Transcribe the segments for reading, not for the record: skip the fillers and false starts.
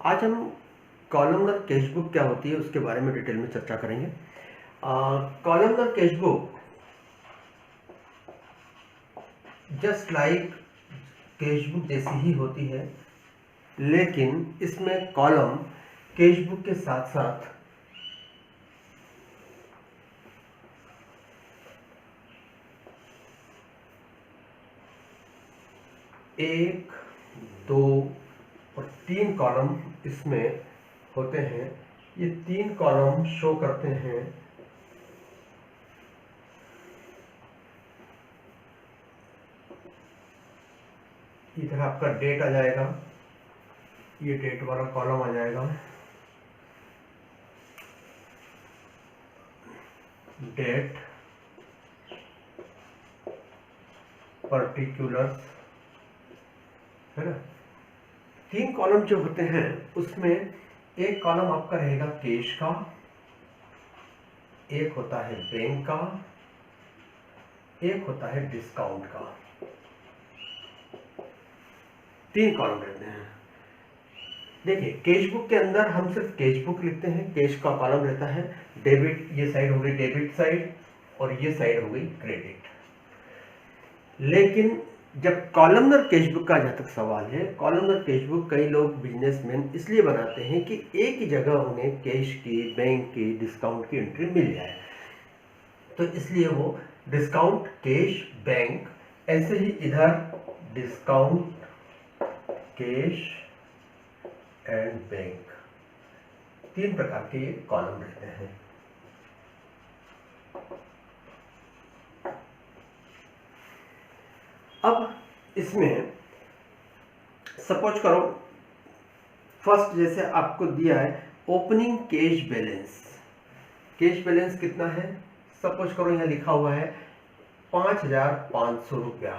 आज हम columnar cash book क्या होती है उसके बारे में डिटेल में चर्चा करेंगे। Columnar cash book just like cash book जैसी ही होती है, लेकिन इसमें कॉलम कैश बुक के साथ साथ एक, दो और तीन कॉलम इसमें होते हैं। ये तीन कॉलम शो करते हैं इधर आपका डेट आ जाएगा, ये डेट वाला कॉलम आ जाएगा, डेट, पर्टिकुलर्स, है ना। तीन कॉलम जो होते हैं उसमें एक कॉलम आपका रहेगा कैश का, एक होता है बैंक का, एक होता है डिस्काउंट का। तीन कॉलम रहते हैं। देखिए कैश बुक के अंदर हम सिर्फ कैश बुक लिखते हैं, कैश का कॉलम रहता है, डेबिट, ये साइड हो गई डेबिट साइड और ये साइड हो गई क्रेडिट। लेकिन जब कॉलमनर कैश बुक का जहाँ तक सवाल है, कॉलमनर कैश बुक कई लोग बिजनेसमैन इसलिए बनाते हैं कि एक ही जगह उन्हें कैश की, बैंक की, डिस्काउंट की एंट्री मिल जाए, तो इसलिए वो डिस्काउंट, कैश, बैंक, ऐसे ही इधर डिस्काउंट, कैश एंड बैंक, तीन प्रकार के ये कॉलम रहते हैं। अब इसमें सपोज करो फर्स्ट जैसे आपको दिया है opening cash balance. Cash balance कितना है? सपोज करो यहाँ लिखा हुआ है 5,500 रुपया,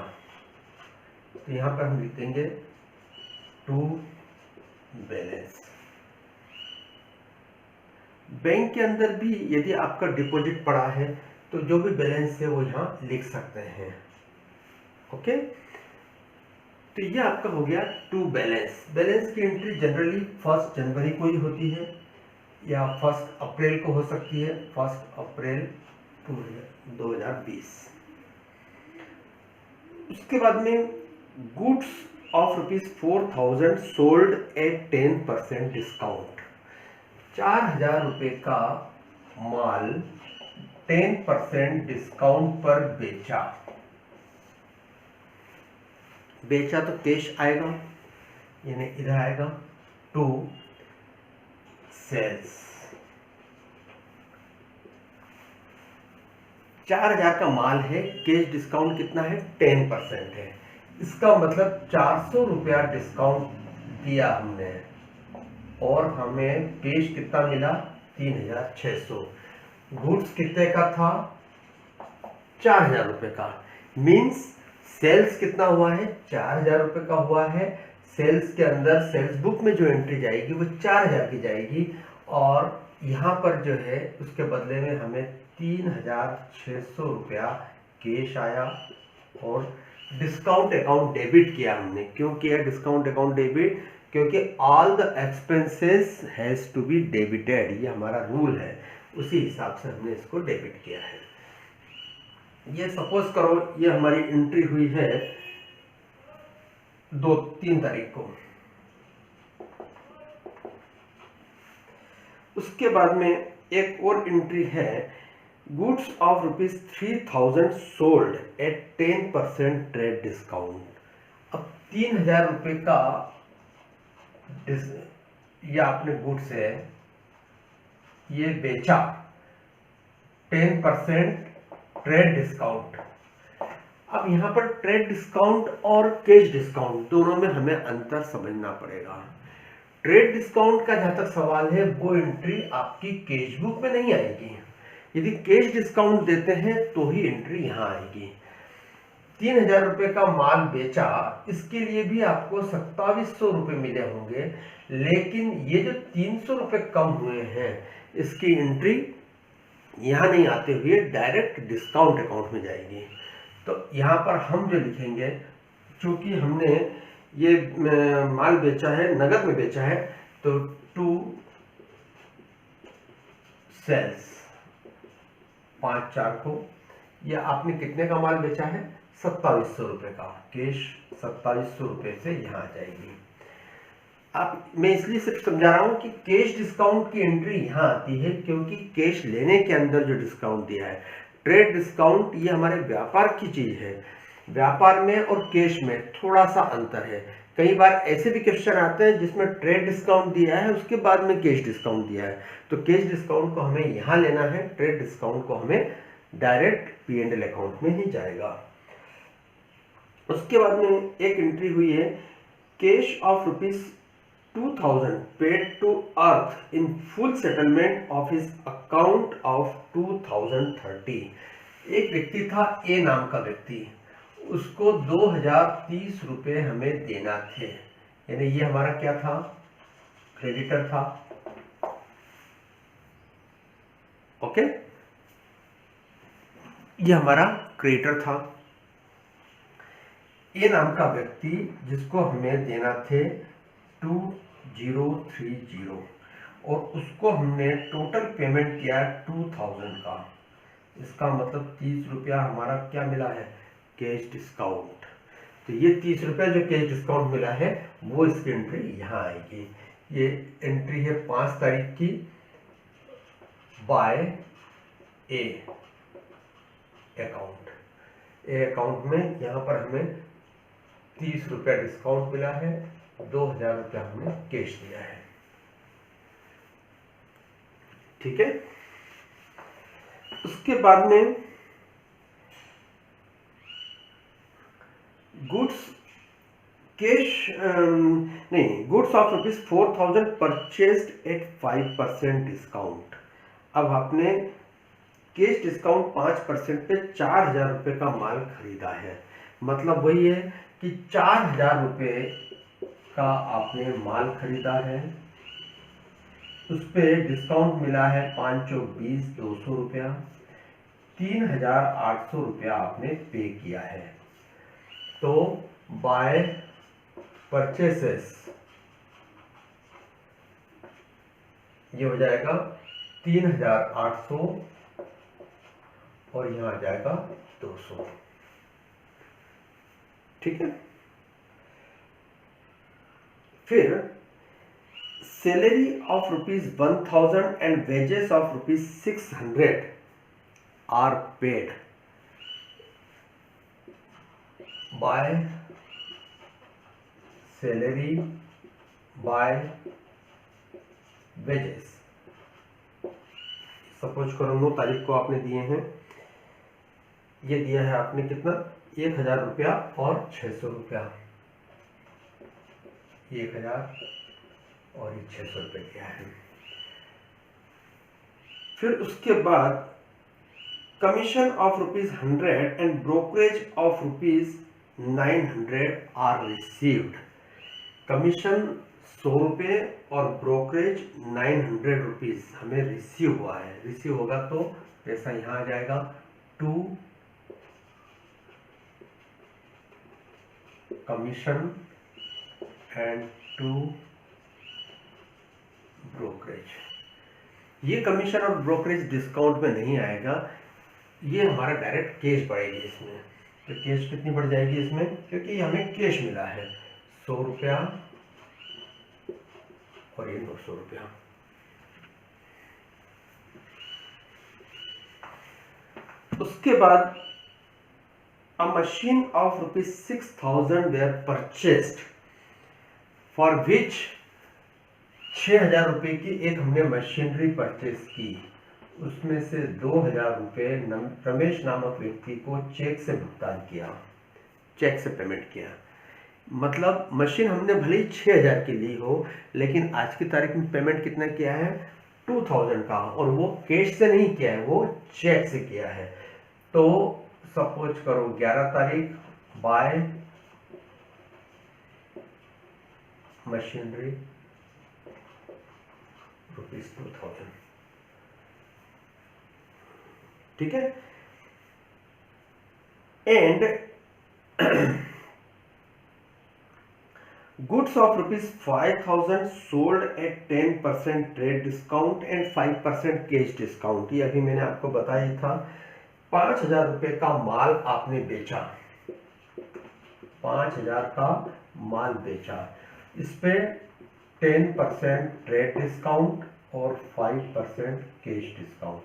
तो यहाँ पर हम लिखेंगे टू बैलेंस। बैंक के अंदर भी यदि आपका डिपॉजिट पड़ा है तो जो भी बैलेंस है वो यहाँ लिख सकते हैं। ओके, तो ये आपका हो गया टू बैलेंस। बैलेंस की एंट्री जनरली 1 जनवरी को ही होती है या 1 अप्रैल को हो सकती है, 1 अप्रैल 2020। उसके बाद में goods of ₹4,000 sold at 10% discount. 4,000 रुपये का माल 10% डिस्काउंट पर बेचा तो कैश आएगा, यानी इधर आएगा टू सेल्स। 4,000 का माल है, कैश डिस्काउंट कितना है? 10% है। इसका मतलब 400 रुपया डिस्काउंट दिया हमने और हमें कैश कितना मिला? 3,600। गुड्स कितने का था? 4,000 रुपये का। मीन्स सेल्स कितना हुआ है? 4,000 रुपये का हुआ है। सेल्स के अंदर सेल्स बुक में जो एंट्री जाएगी वो 4,000 की जाएगी और यहाँ पर जो है उसके बदले में हमें 3,600 रुपया कैश आया और डिस्काउंट अकाउंट डेबिट किया हमने। क्यों किया डिस्काउंट अकाउंट डेबिट? क्योंकि all the expenses has to be debited, ये हमारा रूल है, उसी हिसाब से हमने इसको डेबिट किया है। ये सपोज करो ये हमारी एंट्री हुई है 3 तारीख को। उसके बाद में एक और एंट्री है goods of ₹3,000 sold at 10% trade discount. अब 3,000 रुपये का ये आपने गुड्स है, ये बेचा 10% ट्रेड डिस्काउंट। अब यहाँ पर ट्रेड डिस्काउंट और कैश डिस्काउंट दोनों में हमें अंतर समझना पड़ेगा। ट्रेड डिस्काउंट का जहां तक सवाल है वो एंट्री आपकी कैश बुक में नहीं आएगी। यदि कैश डिस्काउंट देते हैं तो ही एंट्री यहाँ आएगी। 3,000 रुपये का माल बेचा, इसके लिए भी आपको 2700 रुपये मिले होंगे, लेकिन ये जो 300 रुपये कम हुए हैं इसकी एंट्री यहाँ नहीं आते हुए डायरेक्ट डिस्काउंट अकाउंट में जाएगी। तो यहाँ पर हम जो लिखेंगे, चूंकि हमने ये माल बेचा है, नगद में बेचा है, तो 2 सेल्स 5/4 को, या आपने कितने का माल बेचा है? 2700 रुपये का। कैश 2700 रुपये से यहाँ आ जाएगी। आप, मैं इसलिए सिर्फ समझा रहा हूं कि कैश डिस्काउंट की एंट्री यहाँ आती है क्योंकि कैश लेने के अंदर जो डिस्काउंट दिया है, ट्रेड डिस्काउंट ये हमारे व्यापार की चीज है। व्यापार में और कैश में थोड़ा सा अंतर है। कई बार ऐसे भी क्वेश्चन आते हैं जिसमें ट्रेड डिस्काउंट दिया है, उसके बाद में कैश डिस्काउंट दिया है, तो कैश डिस्काउंट को हमें यहाँ लेना है, ट्रेड डिस्काउंट को हमें डायरेक्ट P&L अकाउंट में ही जाएगा। उसके बाद में एक एंट्री हुई है, cash of ₹2000 paid to Earth in full settlement of his account of 2030। एक व्यक्ति था, ए नाम का व्यक्ति, उसको 2030 रुपये हमें देना थे, यानी ये हमारा क्या था? क्रेडिटर था। ओके, ये हमारा क्रेडिटर था। ए नाम का व्यक्ति जिसको हमें देना थे 2030, और उसको हमने टोटल पेमेंट किया 2000 का। इसका मतलब 30 रुपया हमारा क्या मिला है? Cash discount. तो ये 30 रुपया जो कैश डिस्काउंट मिला है वो इसकी एंट्री यहाँ आएगी। ये एंट्री है 5 तारीख की by A account. A account में यहाँ पर हमें 30 रुपया डिस्काउंट मिला है, 2000 रुपया हमने कैश दिया है। ठीक है। उसके बाद में गुड्स कैश नहीं, goods of ₹4000 purchased at 5% discount. अब आपने कैश डिस्काउंट 5% पे 4000 रुपये का माल खरीदा है, मतलब वही है कि 4000 रुपये का आपने माल खरीदा है, उस पर डिस्काउंट मिला है 5 चौक 20, 200 रुपया, 3800 रुपया आपने पे किया है। तो बाय परचेसेस ये हो जाएगा 3800 और यहाँ आ जाएगा 200। ठीक है। फिर salary of ₹1000 and wages of ₹600 are paid by salary by wages. Suppose करो 9 तारीख को आपने दिए हैं, ये दिया है आपने कितना? 1000 रुपया और 600 रुपया, 1000 और ये 600 रुपये दिया है। फिर उसके बाद commission of ₹100 and brokerage of ₹900 are received. Commission 100 रुपये और ब्रोकरेज 900 रुपीज हमें रिसीव हुआ है। रिसीव होगा तो पैसा यहाँ आ जाएगा, to commission and to brokerage. ये कमीशन और ब्रोकरेज डिस्काउंट में नहीं आएगा, ये हमारा डायरेक्ट कैश बढ़ेगी इसमें। तो कैश कितनी बढ़ जाएगी इसमें, क्योंकि हमें कैश मिला है 100 रुपया और ये 200 रुपया। उसके बाद a machine of ₹6000 were purchased, for which 6000 रुपये की एक हमने मशीनरी परचेस की, उसमें से 2000 रुपये रमेश नामक व्यक्ति को चेक से भुगतान किया, चेक से पेमेंट किया। मतलब मशीन हमने भले ही 6000 की ली हो, लेकिन आज की तारीख में पेमेंट कितना किया है? 2000 का, और वो कैश से नहीं किया है, वो चेक से किया है। तो सपोज करो 11 तारीख बाय मशीनरी ₹2000। ठीक है। And goods of ₹5,000 sold at 10% trade discount and 5% cash discount. ये अभी मैंने आपको बताया था। 5,000 रुपये का माल आपने बेचा, 5,000 का माल बेचा, इस पे 10% ट्रेड डिस्काउंट और 5% कैश डिस्काउंट।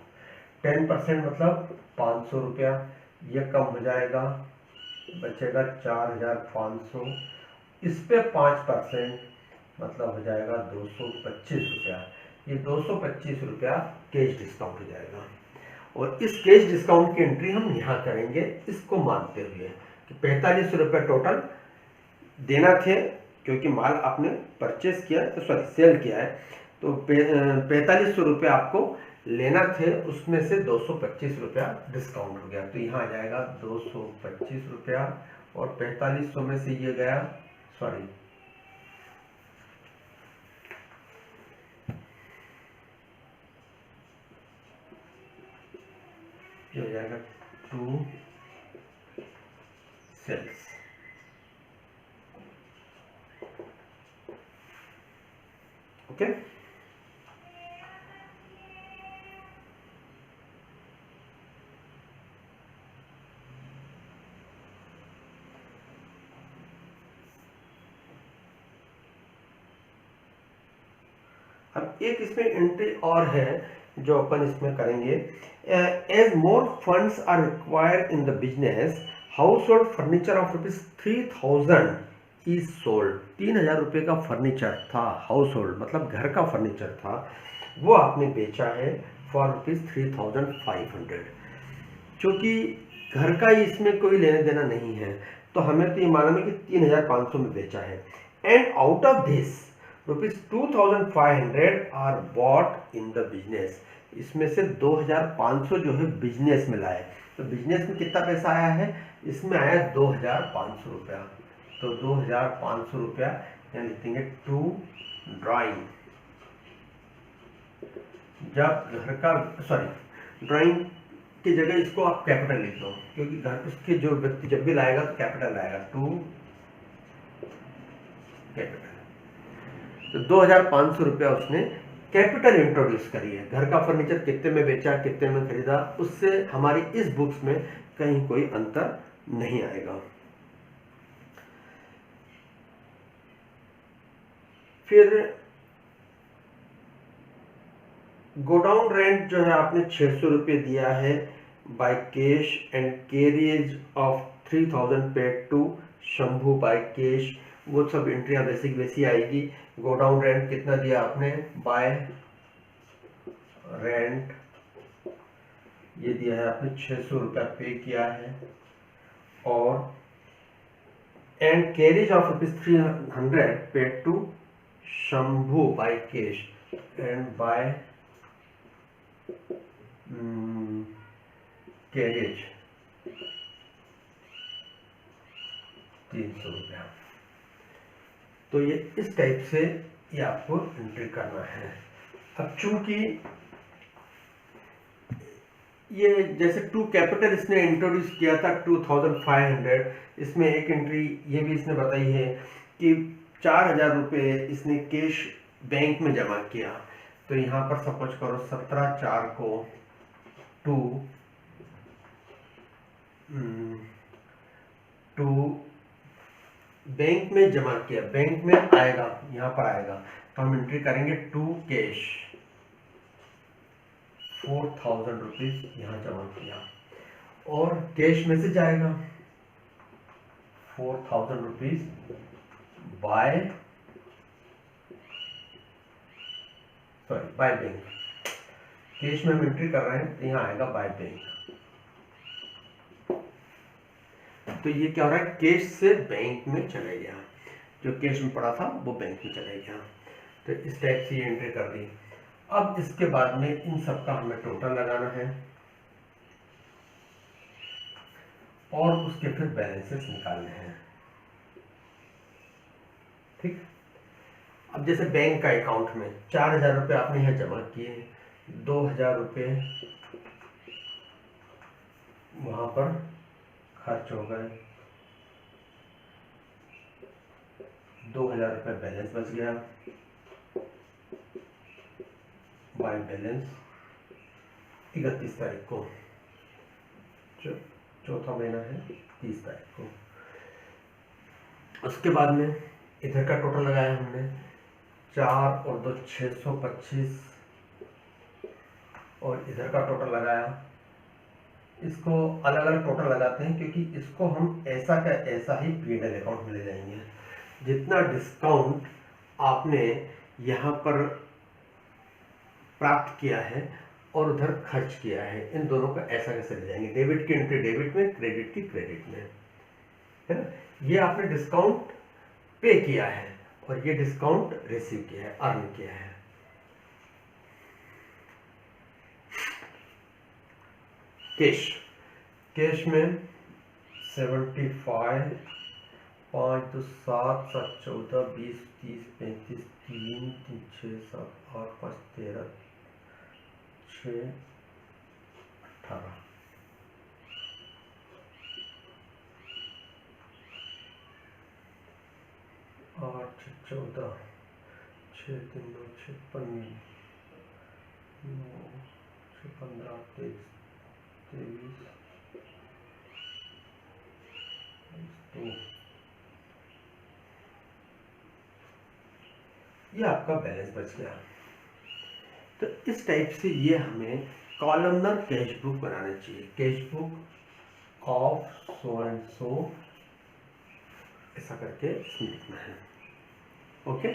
10% मतलब 500 रुपया, ये कम हो जाएगा, बचेगा 4,500। इस पे 5% मतलब हो जाएगा 225 रुपया। ये 225 रुपया कैश डिस्काउंट हो जाएगा। और इस कैश डिस्काउंट की एंट्री हम यहाँ करेंगे, इसको मानते हुए कि 45 रुपये टोटल देना थे, क्योंकि माल आपने परचेस किया तो सॉरी सेल किया है, तो 4500 रुपये आपको लेना थे, उसमें से 225 रुपया डिस्काउंट हो गया, तो यहाँ आ जाएगा 225 रुपया। और 4500 में से ये गया, सॉरी ये हो जाएगा 2 सेल्स। ओके, अब एक इसमें एंट्री और है जो अपन इसमें करेंगे। As more funds are required in the business, household furniture of ₹3,000 is sold. 3,000 रुपये का फर्नीचर था, हाउस होल्ड मतलब घर का फर्नीचर था, वो आपने बेचा है फॉर ₹3,500। क्योंकि घर का इसमें कोई लेने देना नहीं है, तो हमें तो ये मालूम है कि 3,500 में बेचा है। And out of this ₹2,500 are bought in the business. इसमें से 2,500 जो है बिजनेस में लाए। तो बिजनेस में कितना पैसा आया है, इसमें आया 2,500 रुपया। तो 2,500 रुपया यहाँ लिखेंगे टू ड्राइंग। जब घर का सॉरी ड्राइंग की जगह इसको आप कैपिटल लिख दो, क्योंकि घर उसके जो व्यक्ति जब भी लाएगा तो कैपिटल लाएगा, टू कैपिटल। तो 2,500 रुपया उसने कैपिटल इंट्रोड्यूस करी है। घर का फर्नीचर कितने में बेचा, कितने में खरीदा, उससे हमारी इस बुक्स में कहीं कोई अंतर नहीं आएगा। फिर गोडाउन रेंट जो है आपने 600 रुपये दिया है by cash and carriage of 3,000 paid to Shambhu by cash. वो सब एंट्रियां बेसिक वैसी आएगी। गोडाउन रेंट कितना दिया आपने, बाय रेंट ये दिया है आपने 600 रुपया पे किया है। और and carriage of ₹300 paid to Shambhu by cash and by carriage 300 रुपया। तो ये इस टाइप से ये आपको एंट्री करना है। अब चूंकि ये जैसे टू कैपिटल इसने इंट्रोड्यूस किया था 2,500, इसमें एक एंट्री ये भी इसने बताई है कि 4,000 रुपये इसने कैश बैंक में जमा किया। तो यहाँ पर सपोज करो 17/4 को टू बैंक में जमा किया, बैंक में आएगा, यहाँ पर आएगा, तो हम एंट्री करेंगे टू कैश 4,000 रुपीज यहाँ जमा किया। और कैश में से जाएगा 4,000 रुपीज बाय बैंक। कैश में हम एंट्री कर रहे हैं, तो यहाँ आएगा बाय बैंक। तो ये क्या हो रहा है, कैश से बैंक में चले गया, जो कैश में पड़ा था वो बैंक में चले गया। तो इस टाइप से ये एंट्री कर दी। अब इसके बाद में इन सब का हमें टोटल लगाना है और उसके फिर बैलेंसेस निकालने हैं। ठीक, अब जैसे बैंक का अकाउंट में 4,000 रुपये आपने यहाँ जमा किए, 2,000 रुपये वहां पर खर्च हो गए, 2000 रुपये बैलेंस बच गया बाय बैलेंस 31 तारीख को, जो चौथा महीना है 30 तारीख को। उसके बाद में इधर का टोटल लगाया हमने 4 और 2 625 और इधर का टोटल लगाया। इसको अलग अलग टोटल लगाते हैं क्योंकि इसको हम ऐसा का ऐसा ही P&L अकाउंट में ले जाएंगे। जितना डिस्काउंट आपने यहाँ पर प्राप्त किया है और उधर खर्च किया है, इन दोनों का ऐसा कैसे ले जाएंगे, डेबिट की एंट्री डेबिट में, क्रेडिट की क्रेडिट में, है ना। ये आपने डिस्काउंट पे किया है और ये डिस्काउंट रिसीव किया है, अर्न किया है। कैश में 75, 5 2 7 7 14 20 30 35 3 3 6 7 8 5 13 6 18 8 14 6 3 9 6 15 9 6 15 23 तो ये आपका बैलेंस बच गया। तो इस टाइप से ये हमें कॉलमनर कैश बुक बनाना चाहिए। Cash book of so and so ऐसा करके इसमें लिखना है। ओके।